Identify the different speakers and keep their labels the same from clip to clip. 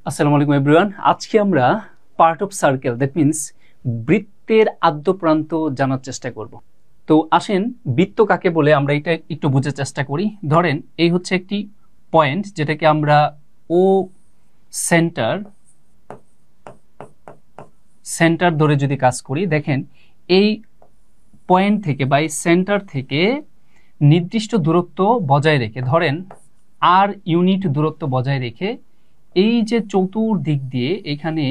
Speaker 1: আসসালামু আলাইকুম এভরিওয়ান। আজকে আমরা part of circle, that means বৃত্তের আদ্য প্রান্ত জানার চেষ্টা করব। তো আসেন, বৃত্ত কাকে বলে আমরা এটা একটু বোঝার চেষ্টা করি। ধরেন এই হচ্ছে একটি পয়েন্ট যেটাকে আমরা ও সেন্টার ধরে যদি কাজ করি, দেখেন এই পয়েন্ট থেকে বা এই সেন্টার থেকে নির্দিষ্ট দূরত্ব বজায় রেখে, ধরেন আর ইউনিট দূরত্ব বজায় রেখে এই যে চতুর্দিক দিয়ে এখানে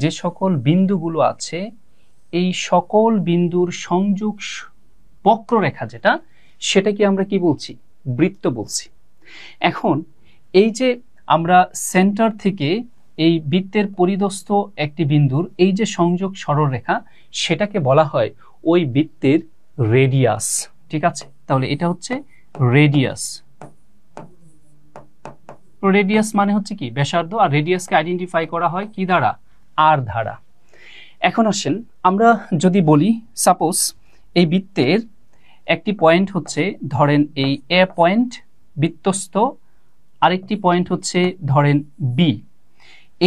Speaker 1: যে সকল বিন্দুগুলো আছে এই সকল বিন্দুর সংযোগ বক্ররেখা যেটা, সেটাকে আমরা কি বলছি? বৃত্ত বলছি। এখন এই যে আমরা সেন্টার থেকে এই বৃত্তের পরিদস্থ একটি বিন্দুর এই যে সংযোগ সরলরেখা, সেটাকে বলা হয় ওই বৃত্তের রেডিয়াস। ঠিক আছে, তাহলে এটা হচ্ছে রেডিয়াস। রেডিয়াস মানে হচ্ছে কি? ব্যাসার্ধ। আর রেডিয়াসকে আইডেন্টিফাই করা হয় কি দ্বারা? আর দ্বারা। এখন আসেন, আমরা যদি বলি সাপোজ এই বৃত্তের একটি পয়েন্ট হচ্ছে, ধরেন এই এ পয়েন্ট বৃত্তস্থ, আরেকটি পয়েন্ট হচ্ছে ধরেন বি।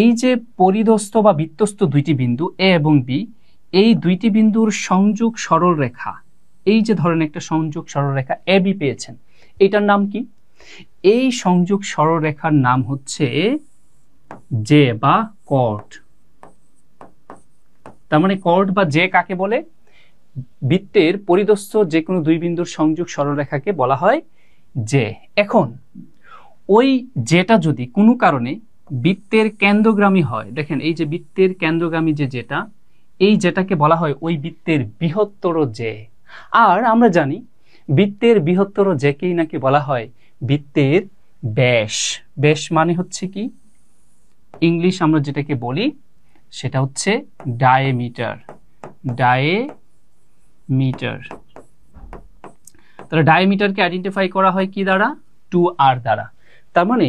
Speaker 1: এই যে পরিদস্থ বা বৃত্তস্থ দুইটি বিন্দু এ এবং বি, এই দুইটি বিন্দুর সংযোগ সরলরেখা, এই যে ধরেন একটা সংযোগ সরলরেখা এ বি পেয়েছেন, এটার নাম কি? এই সংযোগ সরলরেখার নাম হচ্ছে জে বা কর্ড। তার মানে কর্ড বা জে কাকে বলে? বৃত্তের পরিদস্থ যে কোনো দুই বিন্দুর সংযোগ সরলরেখাকে বলা হয় জে। এখন ওই জেটা যদি কোনো কারণে বৃত্তের কেন্দ্রগামী হয়, দেখেন এই যে বৃত্তের কেন্দ্রগামী যে জেটা, এই জেটাকে বলা হয় ওই বৃত্তের বৃহত্তর জে। আর আমরা জানি বৃত্তের বৃহত্তর জেকেই নাকি বলা হয় বৃত্তের ব্যাস। ব্যাস মানে হচ্ছে কি? ইংলিশ আমরা যেটাকে বলি সেটা হচ্ছে ডায়ামিটার। ডায়ামিটার। তাহলে ডায়ামিটারকে আইডেন্টিফাই করা হয় কি দ্বারা? 2r দ্বারা। তার মানে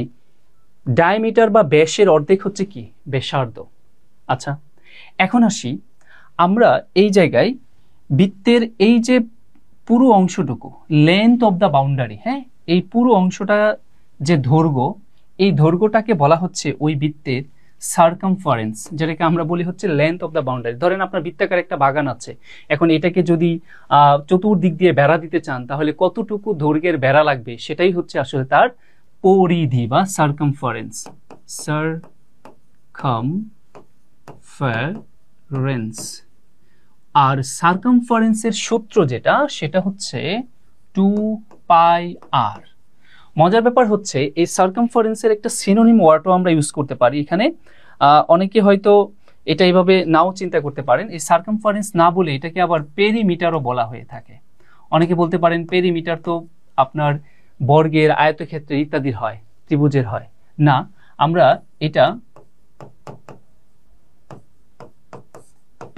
Speaker 1: ডায়ামিটার বা ব্যাসের অর্ধেক হচ্ছে কি? ব্যাসার্ধ। আচ্ছা, এখন আসি আমরা এই জায়গায় বৃত্তের এই যে পুরো অংশটুকু, লেন্থ অফ দ্য বাউন্ডারি, হ্যাঁ, এই পুরো অংশটা যে দৈর্ঘ্য, এই দৈর্ঘ্যটাকে বলা হচ্ছে ওই বৃত্তের সার্কামফারেন্স, যেটাকে আমরা বলি হচ্ছে লেন্থ অফ দ্য বাউন্ডারি। ধরেন আপনার বৃত্তাকার একটা বাগান আছে, এখন এটাকে যদি চতুর্দিক দিয়ে বেড়া দিতে চান, তাহলে কতটুকু দৈর্ঘ্যের বেড়া লাগবে, সেটাই হচ্ছে আসলে তার পরিধি বা সার্কামফারেন্স। সার্কামফারেন্স। আর সার্কামফারেন্সের সূত্র যেটা, সেটা হচ্ছে 2πr। মজার ব্যাপার হচ্ছে এই সার্কামফারেন্সের একটা সিনোনিম ওয়ার্ডও আমরা ইউজ করতে পারি এখানে। অনেকে হয়তো এটা এইভাবে নাও চিন্তা করতে পারেন, এই সার্কামফারেন্স না বলে এটাকে আবার পেরিমিটারও বলা হয়ে থাকে। অনেকে বলতে পারেন পেরিমিটার তো আপনার বর্গের, আয়তক্ষেত্রের ইত্যাদির হয়, ত্রিভুজের হয় না। আমরা এটা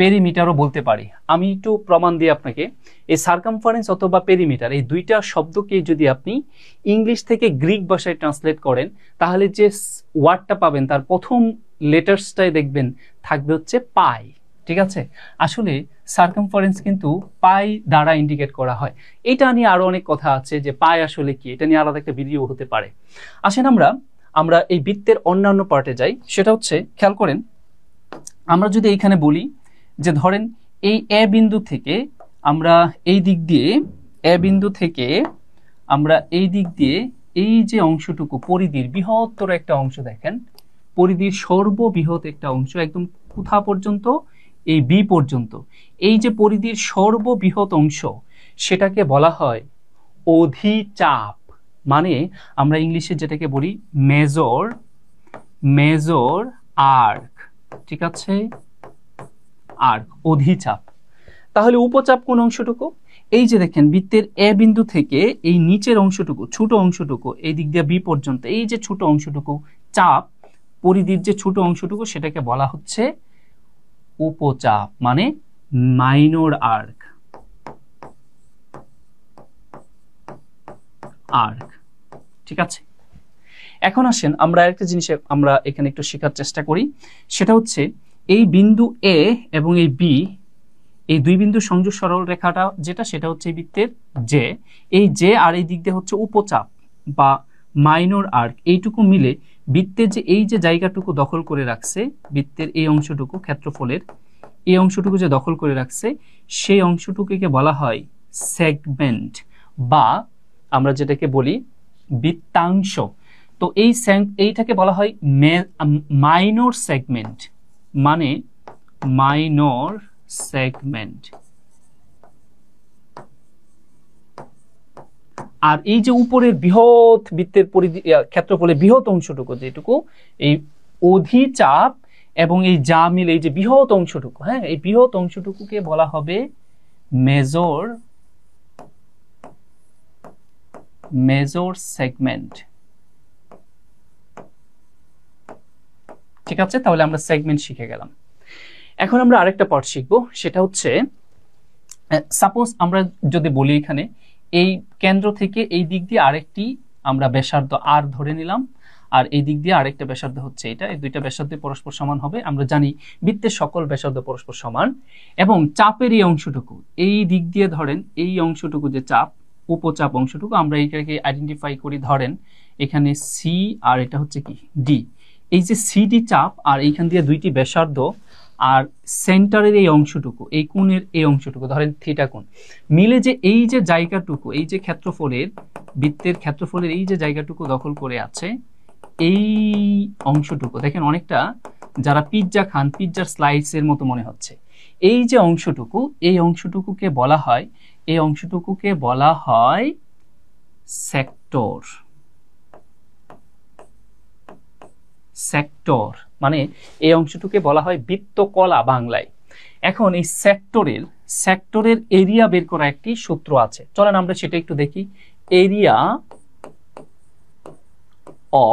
Speaker 1: পেরিমিটারও বলতে পারি। আমি একটু প্রমাণ দিই আপনাকে। এই সার্কামফারেন্স অথবা পেরিমিটার, এই দুইটা শব্দকে যদি আপনি ইংলিশ থেকে গ্রিক ভাষায় ট্রান্সলেট করেন, তাহলে যে ওয়ার্ডটা পাবেন তার প্রথম লেটার্সটাই দেখবেন থাকবে হচ্ছে পাই। ঠিক আছে, আসলে সার্কামফারেন্স কিন্তু পাই দ্বারা ইন্ডিকেট করা হয়। এটা নিয়ে আরো অনেক কথা আছে যে পাই আসলে কি, এটা নিয়ে আলাদা একটা ভিডিও হতে পারে। আসেন আমরা এই বৃত্তের অন্যান্য পার্টে যাই। সেটা হচ্ছে, খেয়াল করেন, আমরা যদি এইখানে বলি যে ধরেন এই এ বিন্দু থেকে আমরা এই দিক দিয়ে, এ বিন্দু থেকে আমরা এই দিক দিয়ে এই যে অংশটুকু পরিধির বৃহত্তর একটা অংশ, দেখেন পরিধির সর্ববৃহৎ একটা অংশ, একদম কোথা পর্যন্ত? এই বি পর্যন্ত। এই যে পরিধির সর্ববৃহৎ অংশ, সেটাকে বলা হয় অধিচাপ। মানে আমরা ইংলিশে যেটাকে বলি মেজর আর্ক। ঠিক আছে, আর্ক, অধিচাপ। তাহলে উপচাপ কোন অংশটুকু? এই যে দেখেন বৃত্তের এ বিন্দু থেকে এই নিচের অংশটুকু, ছোট অংশটুকু, এই দিক দিয়ে বি পর্যন্ত, এই যে ছোট অংশটুকু চাপ, পরিধির যে ছোট অংশটুকু, সেটাকে বলা হচ্ছে উপচাপ, মানে মাইনর আর্ক। ঠিক আছে, এখন আসেন আমরা একটা জিনিস আমরা এখানে একটু শেখার চেষ্টা করি। সেটা হচ্ছে এই বিন্দু এ এবং এই বি, এই দুই বিন্দু সংযোগ সরল রেখাটা যেটা, সেটা হচ্ছে এই বৃত্তের জে। এই জে আর এই দিক দিয়ে হচ্ছে উপচাপ বা মাইনর আর্ক, এইটুকু মিলে বৃত্তের যে এই যে জায়গাটুকু দখল করে রাখছে, বৃত্তের এই অংশটুকু ক্ষেত্রফলের এই অংশটুকু যে দখল করে রাখছে, সেই অংশটুকুকে বলা হয় সেগমেন্ট, বা আমরা যেটাকে বলি বৃত্তাংশ। তো এইটাকে বলা হয় মাইনর সেগমেন্ট, মানে মাইনর সেগমেন্ট। আর এই যে উপরের বৃহৎ বৃত্তের পরিধি ক্ষেত্রফলের বৃহৎ অংশটুকু, যেটুকু এই অধিচাপ এবং এই যা মিলে এই যে বৃহৎ অংশটুকু, হ্যাঁ, এই বৃহৎ অংশটুকুকে বলা হবে মেজর সেগমেন্ট। ঠিক আছে, তাহলে আমরা সেগমেন্ট শিখে গেলাম। এখন আমরা আরেকটা পার্ট শিখবো, সেটা হচ্ছে সাপোজ আমরা যদি বলি এখানে এই কেন্দ্র থেকে এই দিক দিয়ে আরেকটি আমরা ব্যাসার্ধ আর ধরে নিলাম, আর এই দিক দিয়ে আরেকটা ব্যাসার্ধ হচ্ছে এটা, এই দুইটা ব্যাসার্ধ পরস্পর সমান হবে। আমরা জানি বৃত্তের সকল ব্যাসার্ধ পরস্পর সমান, এবং চাপের এই অংশটুকু এই দিক দিয়ে ধরেন, এই অংশটুকু যে চাপ, উপচাপ অংশটুকু, আমরা এইটাকে আইডেন্টিফাই করি, ধরেন এখানে সি আর এটা হচ্ছে কি ডি। এই যে সিডি চাপ আর এইখান দিয়ে দুইটি ব্যাসার্ধ আর সেন্টারের এই অংশটুকু, এই কোণের এই অংশটুকু ধরেন থিটা কোণ মিলে যে এই যে জায়গাটুকু, এই যে ক্ষেত্রফলের বৃত্তের ক্ষেত্রফলের এই যে জায়গাটুকু দখল করে আছে, এই অংশটুকু দেখেন অনেকটা যারা পিৎজা খান পিৎজার স্লাইসের মতো মনে হচ্ছে। এই যে অংশটুকু, এই অংশটুকুকে বলা হয়, এই অংশটুকুকে বলা হয় সেক্টর। সেক্টর মানে এই অংশটুকে বলা হয় বৃত্তকলা বাংলায়। এখন এই সেক্টরের এরিয়া বের করা একটি সূত্র আছে, চলেন আমরা সেটা একটু দেখি। Area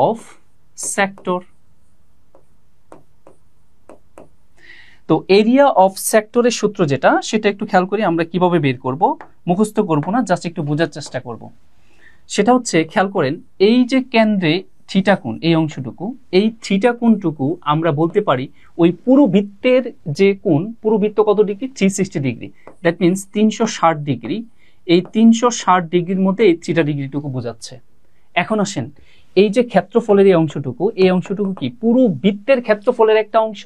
Speaker 1: of sector. তো এরিয়া অফ সেক্টরের সূত্র যেটা, সেটা একটু খেয়াল করি আমরা কিভাবে বের করব, মুখস্থ করব না, জাস্ট একটু বোঝার চেষ্টা করব। সেটা হচ্ছে, খেয়াল করেন এই যে কেন্দ্রে থিটা কোণ, এই অংশটুকু, এই থিটা কোণটুকু আমরা বলতে পারি ওই পুরো বৃত্তের যে কোণ, পুরো বৃত্ত কত degree, 360 degree, that means 360 degree. এই 360 ডিগ্রির মধ্যে এই থিটা ডিগ্রিটুকু বোঝাচ্ছে। এখন আসেন, এই যে ক্ষেত্রফলের এই অংশটুকু, এই অংশটুকু কি পুরো বৃত্তের ক্ষেত্রফলের একটা অংশ।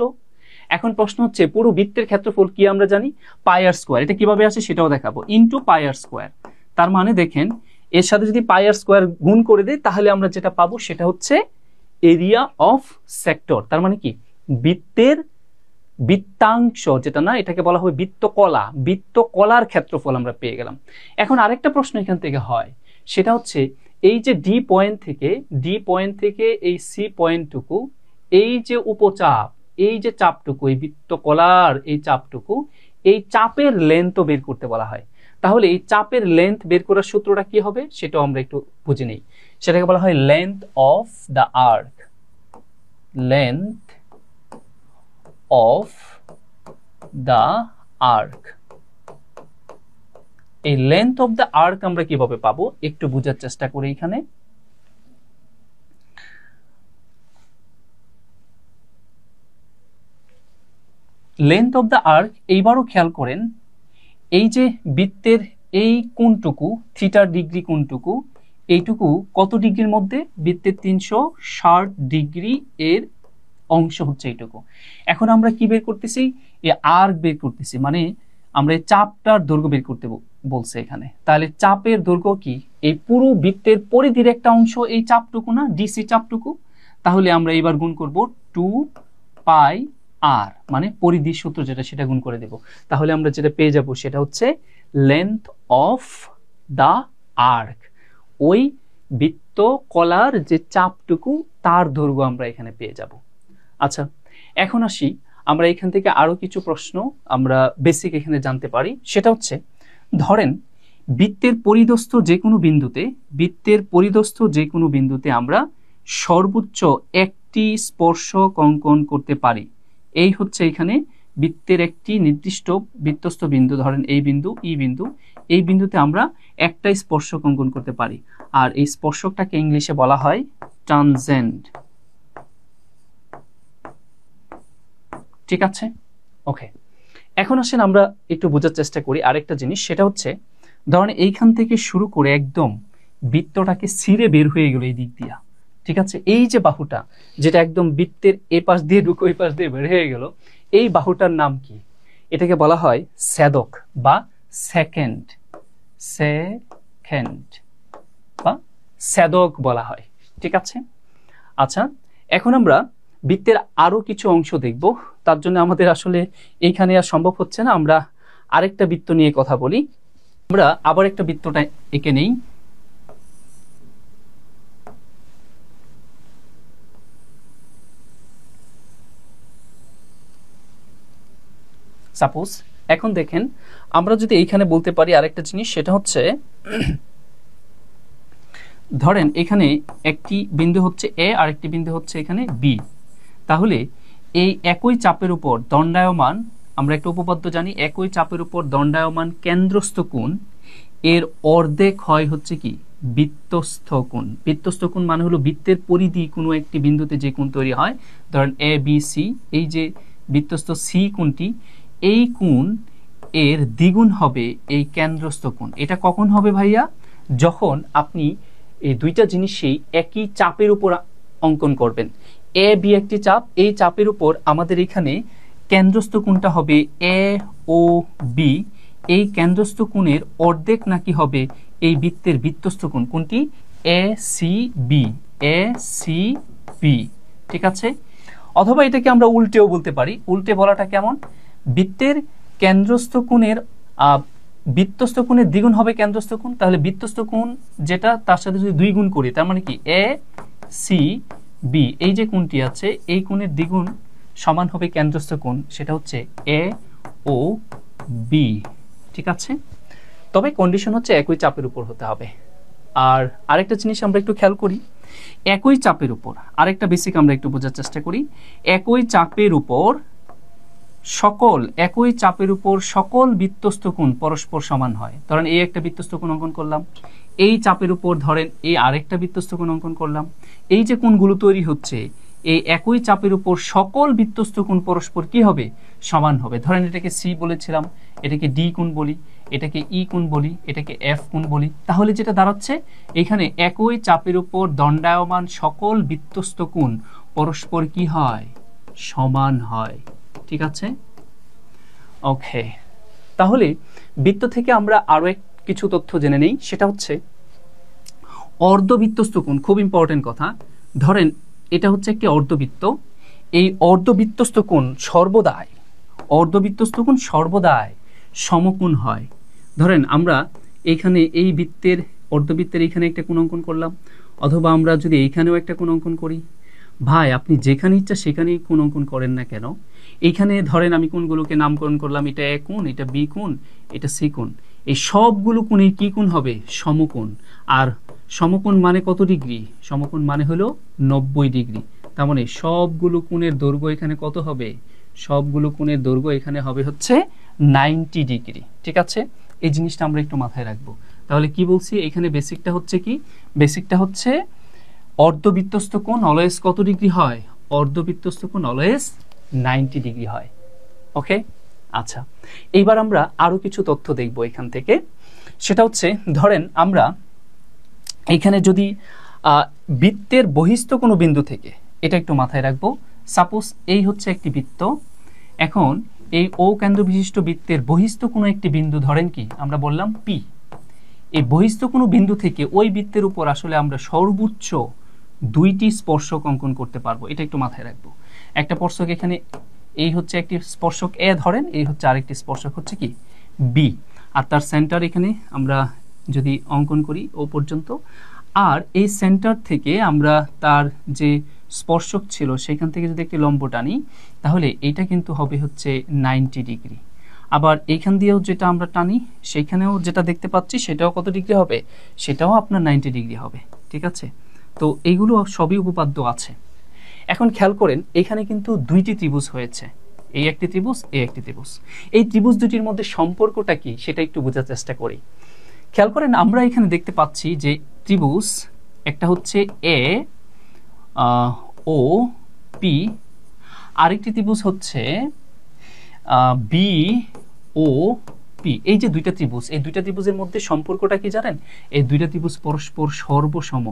Speaker 1: এখন প্রশ্ন হচ্ছে পুরো বৃত্তের ক্ষেত্রফল কি আমরা জানি, পাই আর স্কোয়ার। এটা কিভাবে আসে সেটাও দেখাবো, ইনটু পাই আর স্কোয়ার। তার মানে দেখেন এর সাথে যদি পাই আর স্কোয়ার গুণ করে দেয়, তাহলে আমরা যেটা পাবো সেটা হচ্ছে এরিয়া অফ সেক্টর। তার মানে কি বৃত্তের বৃত্তাংশ যেটা, না এটাকে বলা হবে বৃত্তকলা, বৃত্তকলার ক্ষেত্রফল আমরা পেয়ে গেলাম। এখন আরেকটা প্রশ্ন এখান থেকে হয়, সেটা হচ্ছে এই যে ডি পয়েন্ট থেকে এই সি পয়েন্টটুকু, এই যে উপচাপ, এই যে চাপটুকু, এই বৃত্তকলার এই চাপটুকু, এই চাপের লেন্থও বের করতে বলা হয়। তাহলে এই চাপের লেন্থ বের করার সূত্রটা কি হবে সেটাও আমরা একটু বুঝে নেই। সেটাকে বলা হয় length of the arc. Length of the arc. এই লেন্থ অফ দ্য আর্ক আমরা কিভাবে পাবো একটু বোঝার চেষ্টা করি। এখানে লেন্থ অফ দ্য আর্ক, এইবারও খেয়াল করেন এই যে বৃত্তের এই কোণটুকু, থিটা ডিগ্রি কোণটুকু, এইটুকু কত ডিগ্রির মধ্যে, বৃত্তের 360 ডিগ্রি এর অংশ হচ্ছে এইটুকু। এখন আমরা কি বের করতেছি, এই আর্ক বের করতেছি, মানে আমরা এই চাপটার দৈর্ঘ্য বের করতে বলছে এখানে। তাহলে চাপের দৈর্ঘ্য কি, এই পুরো বৃত্তের পরিধির একটা অংশ এই চাপটুকু, না ডিসি চাপটুকু। তাহলে আমরা এবার গুণ করব 2 পাই আর, মানে পরিধির সূত্র যেটা সেটা গুণ করে দেব। তাহলে আমরা যেটা পেয়ে যাব সেটা হচ্ছে লেন্থ অফ দা আর্ক, ওই বৃত্তকলার যে চাপটুকু তার দৈর্ঘ্য আমরা এখানে পেয়ে যাব। আচ্ছা, এখন আসি আমরা এখান থেকে আরো কিছু প্রশ্ন আমরা বেসিক এখানে জানতে পারি। সেটা হচ্ছে, ধরেন বৃত্তের পরিধস্থ যে কোনো বিন্দুতে আমরা সর্বোচ্চ একটি স্পর্শক অঙ্কন করতে পারি। এই হচ্ছে এখানে বৃত্তের একটি নির্দিষ্ট বৃত্তস্থ বিন্দু, ধরেন এই বিন্দু, এই বিন্দুতে আমরা একটা স্পর্শক অঙ্কন করতে পারি, আর এই স্পর্শকটাকে ইংলিশে বলা হয় ট্যানজেন্ট। ঠিক আছে, ওকে। এখন আসেন আমরা একটু বোঝার চেষ্টা করি আরেকটা জিনিস, সেটা হচ্ছে ধরেন এইখান থেকে শুরু করে একদম বৃত্তটাকে ছিঁড়ে বের হয়ে গেল এই দিক দিয়া, ঠিক আছে, এই যে বাহুটা যেটা একদম বৃত্তের এ পাশ দিয়ে ঢুকে ওই পাশ দিয়ে বের হয়ে গেল, এই বাহুটার নাম কি? এটাকে বলা হয় ছেদক বা সেকেন্ড, বা ছেদক বলা হয়। ঠিক আছে, আচ্ছা এখন আমরা বৃত্তের আরো কিছু অংশ দেখব। তার জন্য আমাদের আসলে এইখানে আর সম্ভব হচ্ছে না, আমরা আরেকটা বৃত্ত নিয়ে কথা বলি। আমরা আবার একটা বৃত্তটা এঁকে নেই। সাপোজ এখন দেখেন, আমরা যদি এইখানে বলতে পারি আরেকটা জিনিস, সেটা হচ্ছে ধরেন এখানে একটি বিন্দু হচ্ছে এ আর একটি বিন্দু হচ্ছে এখানে বি। তাহলে এই একই চাপের উপর দণ্ডায়মান, আমরা একটা উপপাদ্য জানি, একই চাপের উপর দণ্ডায়মান কেন্দ্রস্থ কোণ এর অর্ধেক হয় হচ্ছে কি বৃত্তস্থ কোণ। বৃত্তস্থ কোণ মানে হলো বৃত্তের পরিধি কোনো একটি বিন্দুতে যে কোণ তৈরি হয়, ধরেন এ বি সি, এই যে বৃত্তস্থ সি কোণটি, এই কোণ এর দ্বিগুণ হবে এই কেন্দ্রস্থ কোণ। এটা কখন হবে ভাইয়া? যখন আপনি এই দুইটা জিনিসই একই চাপের উপর অঙ্কন করবেন। এ বি একটি চাপ, এই চাপের উপর আমাদের এখানে কেন্দ্রস্থ কোণটা হবে এ ও বি। এই কেন্দ্রস্থ কোণের অর্ধেক নাকি হবে এই বৃত্তের বৃত্তস্থ কোণ, কোনটি? A C B, A C B. ঠিক আছে, অথবা এটাকে আমরা উল্টেও বলতে পারি। উল্টে বলাটা কেমন? বৃত্তের কেন্দ্রস্থ কোণের বৃত্তস্থ কোণের দ্বিগুণ হবে কেন্দ্রস্থ কোণ, তাহলে বৃত্তস্থ কোণ যেটা তার সাথে যদি দুই গুণ করি, তার মানে কি এ সি বি, এই যে কোণটি আছে এই কোণের দ্বিগুণ সমান হবে কেন্দ্রস্থ কোণ, সেটা হচ্ছে এ ও বি। ঠিক আছে, তবে কন্ডিশন হচ্ছে একই চাপের উপর হতে হবে। আর আরেকটা জিনিস আমরা একটু খেয়াল করি, একই চাপের উপর আরেকটা বেসিক আমরা একটু বোঝার চেষ্টা করি। একই চাপের উপর সকল বৃত্তস্থ কোণ পরস্পর সমান হয়। ধরেন এই একটা বৃত্তস্থ কোণ অঙ্কন করলাম, এই চাপের উপর ধরেন এই আরেকটা বৃত্তস্থ কোণ অঙ্কন করলাম, এই যে কোণগুলো তৈরি হচ্ছে এই একই চাপের উপর সকল বৃত্তস্থ কোণ পরস্পর কি হবে? সমান হবে। ধরেন এটাকে সি বলেছিলাম, এটাকে ডি কোণ বলি, এটাকে ই কোণ বলি, এটাকে এফ কোণ বলি। তাহলে যেটা দাঁড়াচ্ছে এখানে একই চাপের উপর দণ্ডায়মান সকল বৃত্তস্থ কোণ পরস্পর কি হয়? সমান হয়। ঠিক আছে, ওকে। তাহলে বৃত্ত থেকে আমরা আরো কিছু তথ্য জেনে নেই, সেটা হচ্ছে অর্ধবৃত্তস্থ কোণ। খুব ইম্পর্টেন্ট কথা। ধরেন এটা হচ্ছে একটি অর্ধবৃত্ত, এই অর্ধবৃত্তস্থ কোণ সর্বদাই সমকোণ হয়। ধরেন আমরা এইখানে এই বৃত্তের অর্ধবৃত্তের এইখানে একটা কোণ অঙ্কন করলাম, অথবা আমরা যদি এইখানেও একটা কোণ অঙ্কন করি, ভাই আপনি যেখানে ইচ্ছা সেখানেই কোণ অঙ্কন করেন না কেন, এইখানে ধরেন আমি কোণগুলোকে নামকরণ করলাম, এটা এ কোণ, এটা বি কোণ, এটা সি কোণ। এই সবগুলো কোণে কি কোণ হবে? সমকোণ। আর সমকোণ মানে কত ডিগ্রি? সমকোণ মানে হলো 90 ডিগ্রি। তার মানে সবগুলো কোণের দৈর্ঘ্য এখানে কত হবে? সবগুলো কোণের দৈর্ঘ্য এখানে হবে হচ্ছে 90 ডিগ্রি। ঠিক আছে, এই জিনিসটা আমরা একটু মাথায় রাখবো। তাহলে কি বলছি, এখানে বেসিকটা হচ্ছে কি? বেসিকটা হচ্ছে অর্ধবৃত্তস্থ কোণ অলওয়েজ কত ডিগ্রি হয়? অর্ধবৃত্তস্থ কোণ অলওয়েজ 90 ডিগ্রি হয়। ওকে, আচ্ছা এইবার আমরা আরো কিছু তথ্য দেখব এখান থেকে। সেটা হচ্ছে ধরেন আমরা এখানে যদি বৃত্তের বহিস্থ কোনো বিন্দু থেকে, এটা একটু মাথায় রাখবো। সাপোজ এই হচ্ছে একটি বৃত্ত, এখন এই ও কেন্দ্র বিশিষ্ট বৃত্তের বহিস্থ কোনো একটি বিন্দু ধরেন কি আমরা বললাম পি। এই বহিস্থ কোনো বিন্দু থেকে ওই বৃত্তের উপর আসলে আমরা সর্বোচ্চ 2টি স্পর্শক অঙ্কন করতে পারবো, এটা একটু মাথায় রাখবো। একটা স্পর্শক এখানে এই হচ্ছে একটি স্পর্শক এ ধরেন, এই হচ্ছে আরেকটি স্পর্শক হচ্ছে কি বি, আর তার সেন্টার এখানে আমরা যদি অঙ্কন করি ও পর্যন্ত, আর এই সেন্টার থেকে আমরা তার যে স্পর্শক ছিল সেখান থেকে যদি একটি লম্ব টানি, তাহলে এইটা কিন্তু হবে হচ্ছে 90 ডিগ্রি। আবার এইখান দিয়েও যেটা আমরা টানি সেইখানেও যেটা দেখতে পাচ্ছি সেটাও কত ডিগ্রি হবে? সেটাও আপনার 90 ডিগ্রি হবে। ঠিক আছে, তো এইগুলো সবই উপপাদ্য আছে। এখন খেয়াল করেন এখানে কিন্তু 2টি ত্রিভুজ হয়েছে, এই একটি ত্রিভুজ, এই একটি ত্রিভুজ। এই ত্রিভুজ দুটির মধ্যে সম্পর্কটা কি সেটা একটু বোঝার চেষ্টা করি। খেয়াল করেন আমরা এখানে দেখতে পাচ্ছি যে ত্রিভুজ একটা হচ্ছে এ ও পি, আরেকটি ত্রিভুজ হচ্ছে বি ও পি। এই যে দুইটা ত্রিভুজ, এই দুইটা ত্রিভুজের মধ্যে সম্পর্কটা কি জানেন? এই দুইটা ত্রিভুজ পরস্পর সর্বসম।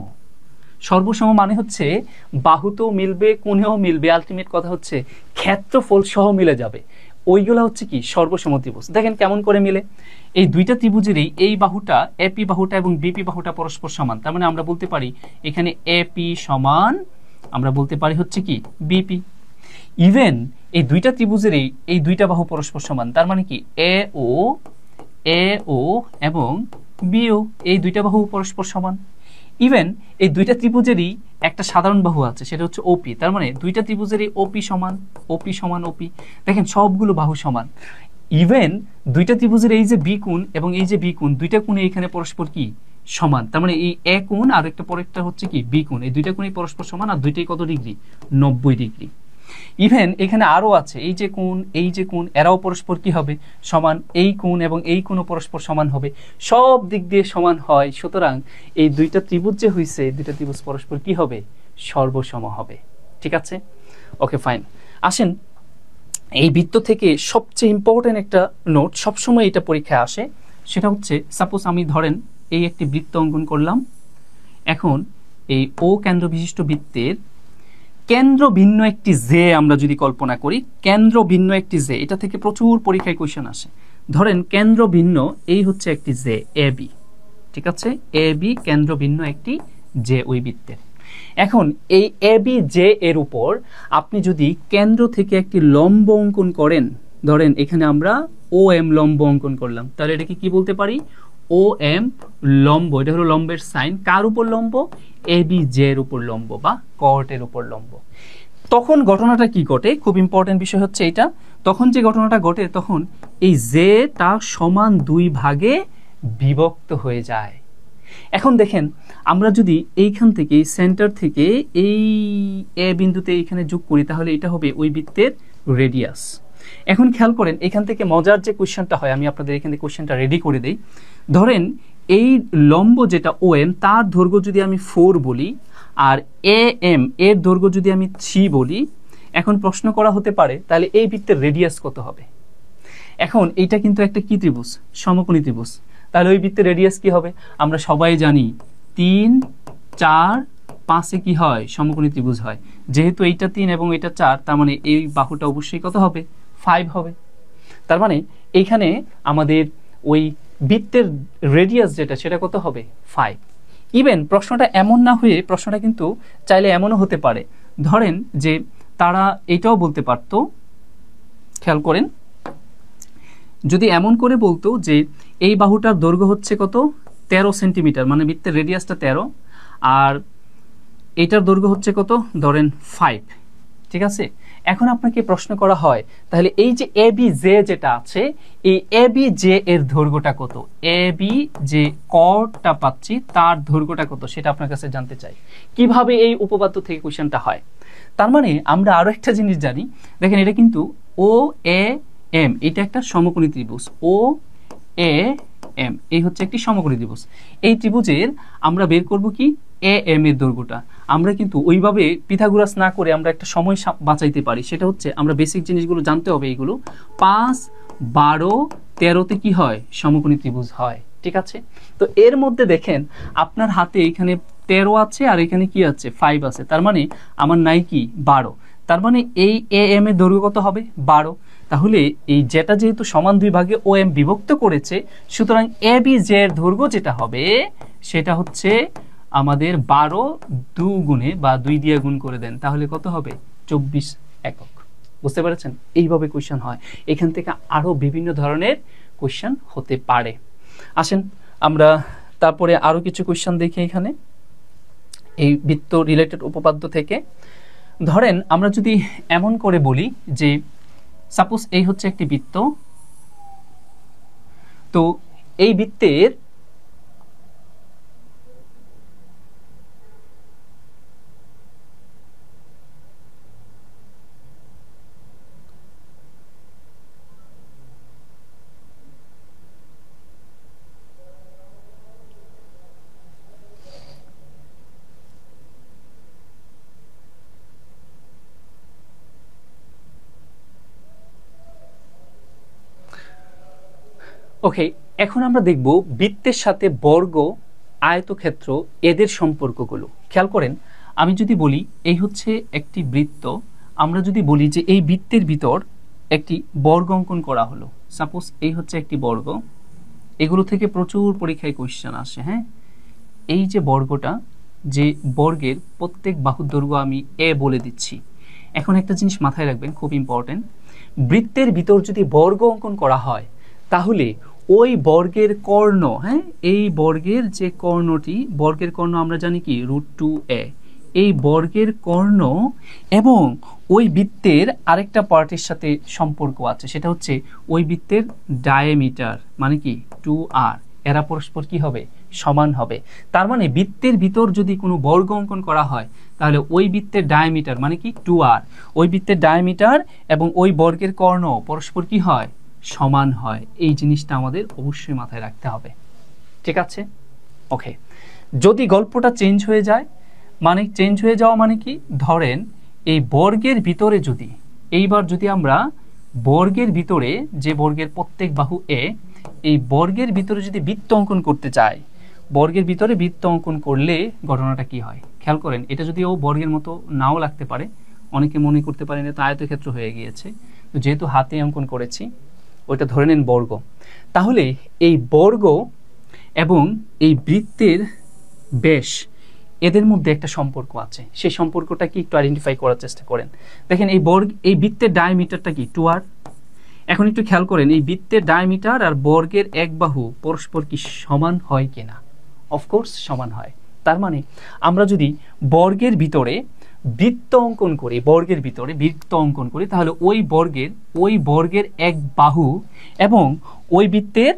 Speaker 1: সর্বসম মানে হচ্ছে বাহুতেও মিলবে, কোণেও মিলবে, আলটিমেট কথা হচ্ছে ক্ষেত্রফল সহ মিলে যাবে, ওইগুলা হচ্ছে কি সর্বসম ত্রিভুজ। দেখেন কেমন করে মিলে, এই দুইটা ত্রিভুজেরই এই বাহুটা এপি বাহুটা এবং বিপি বাহুটা পরস্পর সমান, তার মানে আমরা বলতে পারি এখানে এপি সমান, আমরা বলতে পারি হচ্ছে কি বিপি। ইভেন এই দুইটা ত্রিভুজেরই এই দুইটা বাহু পরস্পর সমান, তার মানে কি এ ও এবং বিও, এই দুইটা বাহু পরস্পর সমান। ইভেন এই দুইটা ত্রিভুজেরই একটা সাধারণ বাহু আছে, সেটা হচ্ছে ওপি, তার মানে দুইটা ত্রিভুজেরই ওপি সমান ওপি। দেখেন সবগুলো বাহু সমান। ইভেন দুইটা ত্রিভুজের এই যে বি কোণ এবং এই যে বি কোণ, দুইটা কোণে এখানে পরস্পর কি সমান, তার মানে এই এ কোণ আর একটা পরেরটা হচ্ছে কি বি কোণ, এই দুইটা কোণই পরস্পর সমান, আর দুইটাই কত ডিগ্রি, 90 ডিগ্রি। ইভেন এখানে আরো আছে এই যে কোণ এরাও পরস্পর কি হবে সমান, এই কোণ এবং এই কোণও পরস্পর সমান হবে, সব দিক দিয়ে সমান হয়। সুতরাং এই দুইটা ত্রিভুজ যে হইছে, দুইটা ত্রিভুজ পরস্পর কি হবে, সর্বসম হবে। ঠিক আছে, ওকে ফাইন। আসেন এই বৃত্ত থেকে সবচেয়ে ইম্পর্টেন্ট একটা নোট, সবসময় এটা পরীক্ষায় আসে, সেটা হচ্ছে সাপোজ আমি ধরেন এই একটি বৃত্ত অঙ্কন করলাম। এখন এই ও কেন্দ্র বিশিষ্ট বৃত্তের কেন্দ্র ভিন্ন একটি জে আমরা যদি কল্পনা করি, কেন্দ্র ভিন্ন একটি জে, এটা থেকে প্রচুর পরীক্ষায় কোয়েশ্চেন আসে। ধরেন কেন্দ্র ভিন্ন এই হচ্ছে একটি জে এ বি, ঠিক আছে, এ বি কেন্দ্র ভিন্ন একটি জে ওই বৃত্তের। এখন এই এ বি জে এর উপর আপনি যদি কেন্দ্র থেকে একটি লম্ব অঙ্কন করেন, ধরেন এখানে আমরা ও এম লম্ব অঙ্কন করলাম, তাহলে এটাকে কি বলতে পারি, ও এম লম্ব, এটা হলো লম্বের সাইন, কার উপর লম্ব, এ বি জে এর উপর লম্ব বা কর্টের উপর লম্ব। তখন ঘটনাটা কি ঘটে, খুব ইম্পর্টেন্ট বিষয় হচ্ছে এটা, তখন যে ঘটনাটা ঘটে তখন এই জেটা সমান দুই ভাগে বিভক্ত হয়ে যায়। এখন দেখেন আমরা যদি এইখান থেকে সেন্টার থেকে এই এ বিন্দুতে এইখানে যোগ করি, তাহলে এটা হবে ওই বৃত্তের রেডিয়াস। এখন খেয়াল করেন এখান থেকে মজার যে কোশ্চেনটা হয়, আমি আপনাদের এখান থেকে কোশ্চেনটা রেডি করে দেই। ধরেন এই লম্ব যেটা ও এম, তার দৈর্ঘ্য যদি আমি 4 বলি, আর এ এম এর দৈর্ঘ্য যদি আমি 3 বলি, এখন প্রশ্ন করা হতে পারে তাহলে এই বৃত্তের রেডিয়াস কত হবে। এখন এইটা কিন্তু একটা কি ত্রিভুজ, সমকোণী ত্রিভুজ, তাহলে ওই বৃত্তের রেডিয়াস কি হবে, আমরা সবাই জানি 3, 4, 5 কি হয়, সমকোণী ত্রিভুজ হয়। যেহেতু এইটা 3 এবং এটা 4, তার মানে এই বাহুটা অবশ্যই কত হবে, 5 হবে। তার মানে এইখানে আমাদের ওই বৃত্তের রেডিয়াস যেটা, সেটা কত হবে, 5। ইভেন প্রশ্নটা এমন না হয়ে, প্রশ্নটা কিন্তু চাইলে এমনও হতে পারে, ধরেন যে তারা এটাও বলতে পারতো, খেয়াল করেন, যদি এমন করে বলতো যে এই বাহুটার দৈর্ঘ্য হচ্ছে কত, 13 সেন্টিমিটার, মানে বৃত্তের রেডিয়াসটা 13, আর এটার দৈর্ঘ্য হচ্ছে কত, ধরেন 5, ঠিক আছে। এখন আপনাকে প্রশ্ন করা হয় তাহলে এই যে এ বি জে যেটা আছে, এই এ বি জে এর দৈর্ঘ্যটা কত, এ বি যে কর্ডটা পাচ্ছি তার দৈর্ঘ্যটা কত, সেটা আপনার কাছে জানতে চাই। কিভাবে এই উপপাদ্য থেকে কোশ্চেনটা হয়, তার মানে আমরা আরো একটা জিনিস জানি, দেখেন এটা কিন্তু ও এ এম, এটা একটা সমকোণী ত্রিভুজ, ও এ এম এই হচ্ছে একটি সমকোণী ত্রিভুজ। এই ত্রিভুজের আমরা বের করব কি, এ এম এর দৈর্ঘ্যটা। আমরা কিন্তু ওইভাবে পিথাগোরাস না করে আমরা একটা সময় বাঁচাইতে পারি, সেটা হচ্ছে আমরা বেসিক জিনিসগুলো জানতে হবে। এইগুলো 5, 12, 13তে কি হয়, সমকোণী ত্রিভুজ হয়, ঠিক আছে। তো এর মধ্যে দেখেন আপনার হাতে এখানে 13 আছে আর এখানে কি আছে, 5 আছে, তার মানে আমার নাই কি 12, তার মানে এই এ এম এর দৈর্ঘ্য কত হবে, 12। তাহলে এই যেটা যেহেতু সমান দুই ভাগে ও এম বিভক্ত করেছে, সুতরাং এ বি জে এর দৈর্ঘ্য যেটা হবে সেটা হচ্ছে আমাদের 12 2 গুণে বা 2 দিয়ে গুণ করে দেন, তাহলে কত হবে, 24 একক। বুঝতে পেরেছেন, এইভাবে কোশ্চেন হয়। এখান থেকে আরো বিভিন্ন ধরনের কোশ্চেন হতে পারে। আসেন আমরা তারপরে আরো কিছু কোশ্চেন দেখি এখানে এই বৃত্ত রিলেটেড উপপাদ্য থেকে। ধরেন আমরা যদি এমন করে বলি যে সাপোজ এই হচ্ছে একটি বৃত্ত, তো এই বৃত্তের ওকে, এখন আমরা দেখব বৃত্তের সাথে বর্গ, আয়তক্ষেত্র, এদের সম্পর্কগুলো। খেয়াল করেন, আমি যদি বলি এই হচ্ছে একটি বৃত্ত, আমরা যদি বলি যে এই বৃত্তের ভিতর একটি বর্গ অঙ্কন করা হলো, সাপোজ এই হচ্ছে একটি বর্গ, এগুলো থেকে প্রচুর পরীক্ষায় কোয়েশ্চেন আসে। হ্যাঁ, এই যে বর্গটা, যে বর্গের প্রত্যেক বাহুর দৈর্ঘ্য আমি এ বলে দিচ্ছি। এখন একটা জিনিস মাথায় রাখবেন, খুব ইম্পর্টেন্ট, বৃত্তের ভিতর যদি বর্গ অঙ্কন করা হয় তাহলে ওই বর্গের কর্ণ, হ্যাঁ, এই বর্গের যে কর্ণটি, বর্গের কর্ণ আমরা জানি কি √2a, এই বর্গের কর্ণ এবং ওই বৃত্তের আরেকটা পার্টের সাথে সম্পর্ক আছে, সেটা হচ্ছে ওই বৃত্তের ডায়ামিটার, মানে কি 2r, এরা পরস্পর কি হবে, সমান হবে। তার মানে বৃত্তের ভিতর যদি কোনো বর্গ অঙ্কন করা হয় তাহলে ওই বৃত্তের ডায়ামিটার মানে কি 2r, ওই বৃত্তের ডায়ামিটার এবং ওই বর্গের কর্ণ পরস্পর কি হয়, সমান হয়। এই জিনিসটা আমাদের অবশ্যই মাথায় রাখতে হবে, ঠিক আছে? ওকে, যদি গল্পটা চেঞ্জ হয়ে যায়, মানে চেঞ্জ হয়ে যাওয়া মানে কি, ধরেন এই বর্গের ভিতরে যদি, এইবার যদি আমরা বর্গের ভিতরে, যে বর্গের প্রত্যেক বাহু এ, এই বর্গের ভিতরে যদি বৃত্ত অঙ্কন করতে চাই, বর্গের ভিতরে বৃত্ত অঙ্কন করলে ঘটনাটা কি হয় খেয়াল করেন। এটা যদিও বর্গের মতো নাও লাগতে পারে, অনেকে মনে করতে পারেন এটা আয়তক্ষেত্র হয়ে গিয়েছে, তো যেহেতু হাতে অঙ্কন করেছি ওইটা ধরে নেন বর্গ। তাহলে এই বর্গ এবং এই বৃত্তের ব্যাস, এদের মধ্যে একটা সম্পর্ক আছে, সেই সম্পর্কটা কি একটু আইডেন্টিফাই করার চেষ্টা করেন। দেখেন এই বর্গ, এই বৃত্তের ডায়ামিটারটা কি 2r। এখন একটু খেয়াল করেন এই বৃত্তের ডায়ামিটার আর বর্গের এক বাহু পরস্পর কি সমান হয় কিনা, অফকোর্স সমান হয়। তার মানে আমরা যদি বর্গের ভিতরে বৃত্ত অঙ্কন করি, বর্গের ভিতরে বৃত্ত অঙ্কন করি, তাহলে ওই বর্গের এক বাহু এবং ওই বৃত্তের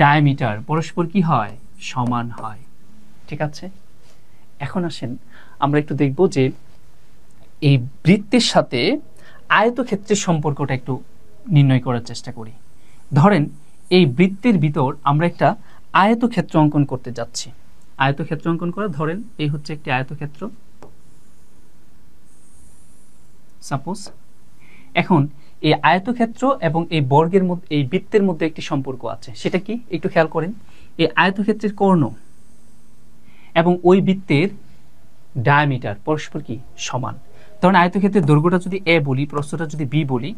Speaker 1: ডায়ামিটার পরস্পর কি হয়, সমান হয়, ঠিক আছে? এখন আসেন আমরা একটু দেখব যে এই বৃত্তের সাথে আয়তক্ষেত্রের সম্পর্কটা একটু নির্ণয় করার চেষ্টা করি। ধরেন এই বৃত্তের ভিতর আমরা একটা আয়তক্ষেত্র অঙ্কন করতে যাচ্ছি। আয়তক্ষেত্র অঙ্কন করা, ধরেন এই হচ্ছে একটি আয়তক্ষেত্র, সাপোজ। এখন এই আয়তক্ষেত্র এবং এই বর্গের মধ্যে, এই বৃত্তের মধ্যে একটি সম্পর্ক আছে, সেটা কি একটু খেয়াল করেন। এই আয়তক্ষেত্রের কর্ণ এবং ওই বৃত্তের ডায়ামিটার পরস্পর কি সমান। ধরেন আয়তক্ষেত্রের দৈর্ঘ্যটা যদি a বলি, প্রস্থটা যদি b বলি,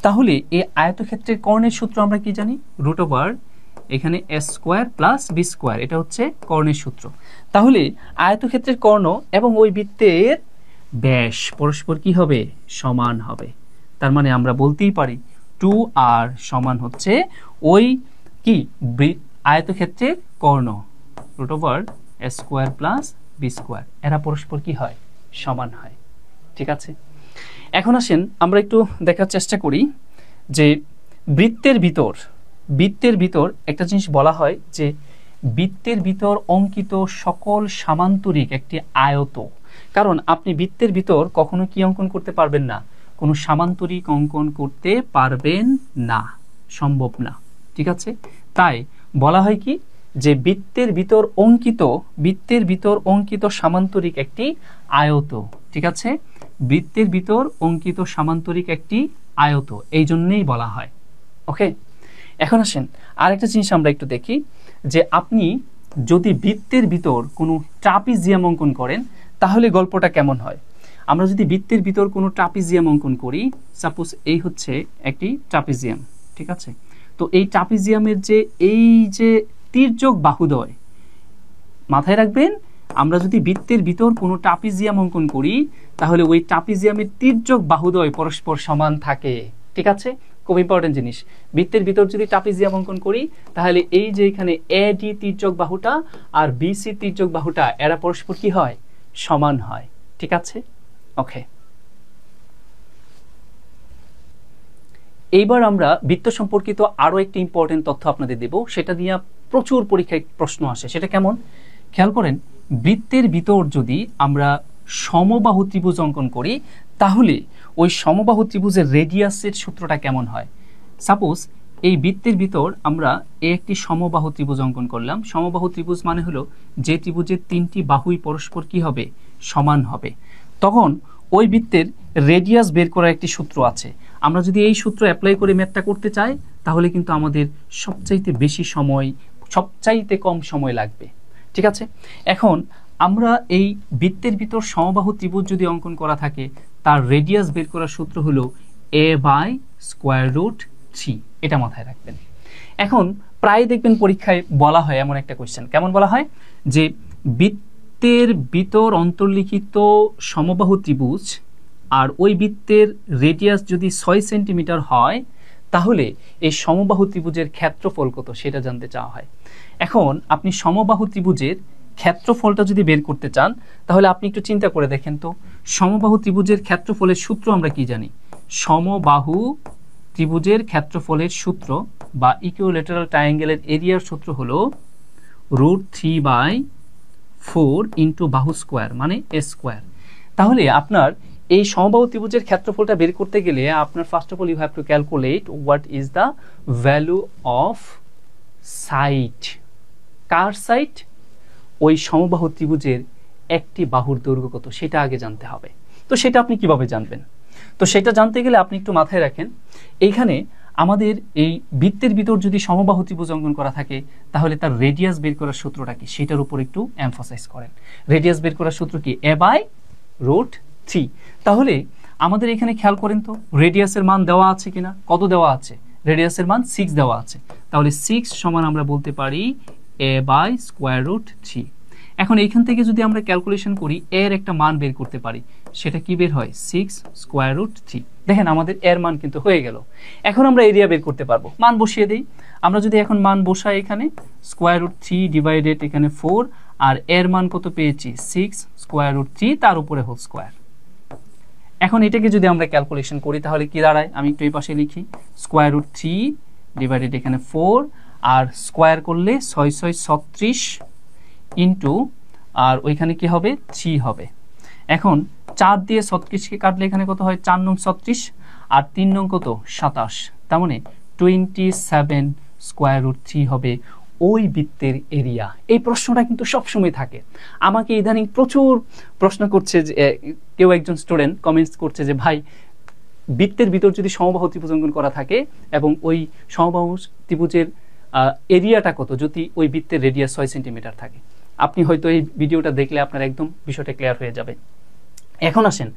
Speaker 1: তাহলে এই আয়তক্ষেত্রের কর্ণের সূত্র আমরা কি জানি, √, এখানে a² + b², এটা হচ্ছে কর্ণের সূত্র। তাহলে আয়তক্ষেত্রের কর্ণ এবং ওই বৃত্তের ব্যাস পরস্পর কি হবে, সমান হবে। তার মানে আমরা বলতেই পারি 2r সমান হচ্ছে ওই কি আয়তক্ষেত্রের কর্ণ √, a² + b², এরা পরস্পর কি হয়, সমান হয়, ঠিক আছে? এখন আসেন আমরা একটু দেখার চেষ্টা করি যে বৃত্তের ভিতর একটা জিনিস বলা হয় যে বৃত্তের ভিতর অঙ্কিত সকল সামান্তরিক একটি আয়ত। কারণ আপনি বৃত্তের ভিতর কখনো কি অঙ্কন করতে পারবেন না, কোনো সামান্তরিক অঙ্কন করতে পারবেন না, সম্ভব না, ঠিক আছে? তাই বলা হয় কি যে বৃত্তের ভিতর অঙ্কিত সামান্তরিক একটি আয়ত, ঠিক আছে? বৃত্তের ভিতর অঙ্কিত সামান্তরিক একটি আয়ত, এই জন্যই বলা হয়। ওকে, এখন আসেন আরেকটা জিনিস আমরা একটু দেখি যে আপনি যদি বৃত্তের ভিতর কোনো ট্রাপিজিয়াম অঙ্কন করেন তাহলে গল্পটা কেমন হয়। আমরা যদি বৃত্তের ভিতর কোনো ট্রাপিজিয়াম অঙ্কন করি, সাপোজ এই হচ্ছে একটি ট্রাপিজিয়াম, ঠিক আছে? তো এই ট্রাপিজিয়ামের যে এই যে তির্যক বাহুদ্বয়, মাথায় রাখবেন, আমরা যদি বৃত্তের ভিতর কোনো ট্রাপিজিয়াম অঙ্কন করি তাহলে ওই ট্রাপিজিয়ামের তির্যক বাহুদ্বয় পরস্পর সমান থাকে, ঠিক আছে? খুব ইম্পর্টেন্ট জিনিস, বৃত্তের ভিতর যদি ট্রাপিজিয়াম অঙ্কন করি তাহলে এই যে এখানে AD তির্যক বাহুটা আর BC তির্যক বাহুটা, এরা পরস্পর কি হয়, সমান হয়, ঠিক আছে? ওকে, এইবার আমরা বৃত্ত সম্পর্কিত আরো একটি ইম্পর্টেন্ট তথ্য আপনাদের দেব, সেটা নিয়ে প্রচুর পরীক্ষায় প্রশ্ন আসে। সেটা কেমন খেয়াল করেন, বৃত্তের ভিতর যদি আমরা সমবাহু ত্রিভুজ অঙ্কন করি তাহলে ওই সমবাহু ত্রিভুজের রেডিয়াসের সূত্রটা কেমন হয়। সাপোজ এই বৃত্তের ভিতর আমরা একটি সমবাহু ত্রিভুজ অঙ্কন করলাম। সমবাহু ত্রিভুজ মানে হলো যে ত্রিভুজের তিনটি বাহুই পরস্পর কি হবে, সমান হবে। তখন ওই বৃত্তের রেডিয়াস বের করার একটি সূত্র আছে। আমরা যদি এই সূত্র অ্যাপ্লাই করে ম্যাথটা করতে চাই তাহলে কিন্তু আমাদের সবচাইতে বেশি সময়, সবচাইতে কম সময় লাগবে, ঠিক আছে? এখন আমরা এই বৃত্তের ভিতর সমবাহু ত্রিভুজ যদি অঙ্কন করা থাকে তার রেডিয়াস বের করার সূত্র হলো a/√3। এটা মাথায় রাখবেন। এখন প্রায় দেখবেন পরীক্ষায় বলা হয় এমন একটা কোশ্চেন, কেমন বলা হয় যে বৃত্তের ভিতর অন্তর্লিখিত সমবাহু ত্রিভুজ আর ওই বৃত্তের রেডিয়াস যদি 6 সেন্টিমিটার হয় তাহলে এই সমবাহু ত্রিভুজের ক্ষেত্রফল কত সেটা জানতে চাওয়া হয়। এখন আপনি সমবাহু ত্রিভুজের ক্ষেত্রফলটা যদি বের করতে চান তাহলে আপনি একটু চিন্তা করে দেখেন তো, সমবাহু ত্রিভুজের ক্ষেত্রফলের সূত্র আমরা কি জানি? সমবাহু ত্রিভুজের ক্ষেত্রফলের সূত্র বা ইকুইল্যাটারাল ট্রায়াঙ্গেলের এরিয়ার সূত্র হলো √3/4 ইন্টু বাহু স্কোয়ার মানে এ স্কোয়ার। তাহলে আপনার এই সমবাহু ত্রিভুজের ক্ষেত্রফলটা বের করতে গেলে আপনার first of all you have to calculate what is the value of side. কার সাইড? ওই সমবাহু ত্রিভুজের একটি বাহুর দৈর্ঘ্য কত সেটা আগে জানতে হবে। তো সেটা আপনি কিভাবে জানবেন? তো সেটা জানতে গেলে আপনি একটু মাথায় রাখেন, এইখানে আমাদের এই বৃত্তের ভিতর যদি সমবাহু ত্রিভুজ অঙ্কন করা থাকে তাহলে তার রেডিয়াস বের করার সূত্রটা কি সেটার উপর একটু এমফাসাইজ করেন। রেডিয়াস বের করার সূত্র কি? a/√3। তাহলে আমাদের এখানে খেয়াল করেন তো রেডিয়াসের মান দেওয়া আছে কিনা, কত দেওয়া আছে? রেডিয়াসের মান 6 দেওয়া আছে। তাহলে 6 সমান আমরা বলতে পারি a/√3। এখন এইখান থেকে যদি আমরা ক্যালকুলেশন করি এর একটা মান বের করতে পারি, সেটা কি বের হয়? 6√3। দেখেন আমাদের এর মান কিন্তু হয়ে গেল। এখন আমরা এরিয়া বের করতে পারবো, মান বসিয়ে দেই। আমরা যদি এখন মান বসাই এখানে √3 ডিভাইডেড এখানে 4 আর এর মান কত পেয়েছি? 6√3 তার উপরে হোল স্কোয়ার। এখন এটাকে যদি আমরা ক্যালকুলেশন করি তাহলে কি দাঁড়ায়? আমি একটু এই পাশে লিখি √3 ডিভাইডেড এখানে 4 আর স্কোয়ার করলে 6 6 36 ইন্টু আর ওইখানে কি হবে? 3 হবে। এখন 4 দিয়ে 36কে কাটলে এখানে কত হয়? 4 নং 36 আর 3 নং কত? 27। তার মানে 27√3 হবে ওই বৃত্তের এরিয়া। এই প্রশ্নটা কিন্তু সবসময় থাকে। আমাকে ইদানিং প্রচুর প্রশ্ন করছে, যে কেউ একজন স্টুডেন্ট কমেন্টস করছে যে ভাই বৃত্তের ভিতর যদি সমবাহু ত্রিভুজ অঙ্কন করা থাকে এবং ওই সমবাহু ত্রিভুজের এরিয়াটা কত যদি ওই বৃত্তের রেডিয়াস 6 সেন্টিমিটার থাকে। আপনি হয়তো এই ভিডিওটা দেখলে আপনার একদম বিষয়টা ক্লিয়ার হয়ে যাবে। এখন আসেন,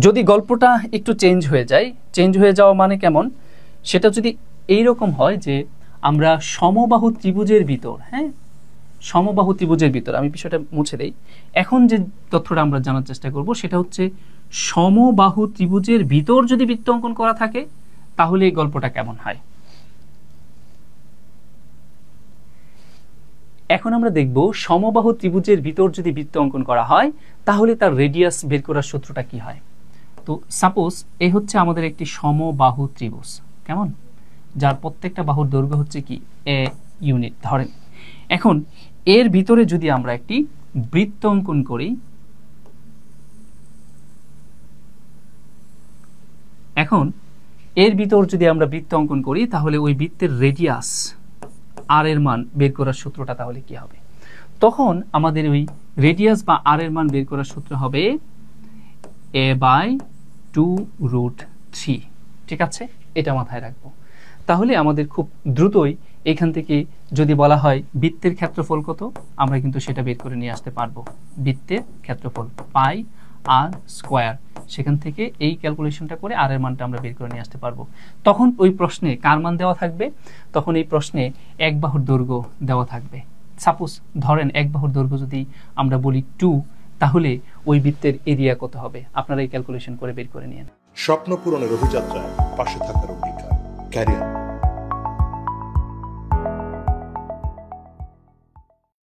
Speaker 1: যদি গল্পটা একটু চেঞ্জ হয়ে যায়, চেঞ্জ হয়ে যাওয়া মানে কেমন? সেটা যদি এইরকম হয় যে আমরা সমবাহু ত্রিভুজের ভিতর, হ্যাঁ সমবাহু ত্রিভুজের ভিতর, আমি বিষয়টা মুছে দেই। এখন যে তথ্যটা আমরা জানার চেষ্টা করব সেটা হচ্ছে সমবাহু ত্রিভুজের ভিতর যদি বৃত্ত অঙ্কন করা থাকে তাহলে এই গল্পটা কেমন হয়। এখন আমরা দেখব সমবাহু ত্রিভুজের ভিতর যদি বৃত্ত অঙ্কন করা হয় তাহলে তার রেডিয়াস বের করার সূত্রটা কি হয়। তো সাপোজ এই হচ্ছে আমাদের একটি সমবাহু ত্রিভুজ, কেমন, যার প্রত্যেকটা বাহুর দৈর্ঘ্য হচ্ছে কি a ইউনিট ধরেন। এখন এর ভিতরে যদি আমরা একটি বৃত্ত অঙ্কন করি, এখন এর ভিতর যদি আমরা বৃত্ত অঙ্কন করি তাহলে ওই বৃত্তের রেডিয়াস আর এর মান বের করার সূত্রটা তাহলে কি হবে? তখন আমাদের ওই রেডিয়াস বা আর এর মান বের করার সূত্র হবে a/2√3। ঠিক আছে, এটা মাথায় রাখবো। তাহলে আমাদের খুব দ্রুতই এখান থেকে যদি বলা হয় বৃত্তের ক্ষেত্রফল কত, আমরা কিন্তু সেটা বের করে নিয়ে আসতে পারবো। বৃত্তের ক্ষেত্রফল পাই আর স্কোয়ার, সেখান থেকে এই ক্যালকুলেশনটা করে আর এর মানটা আমরা বের করে নিয়ে আসতে পারবো। তখন ওই প্রশ্নে কার মান দেওয়া থাকবে? তখন এই প্রশ্নে এক বাহুর দৈর্ঘ্য দেওয়া থাকবে। সাপোজ ধরেন এক বাহুর দৈর্ঘ্য যদি আমরা বলি 2, তাহলে ওই বৃত্তের এরিয়া কত হবে? আপনারা এই ক্যালকুলেশন করে বের করে নিন।
Speaker 2: স্বপ্ন পূরণের অভিযাত্রায় পাশে থাকার অঙ্গীকার ক্যারিয়ার।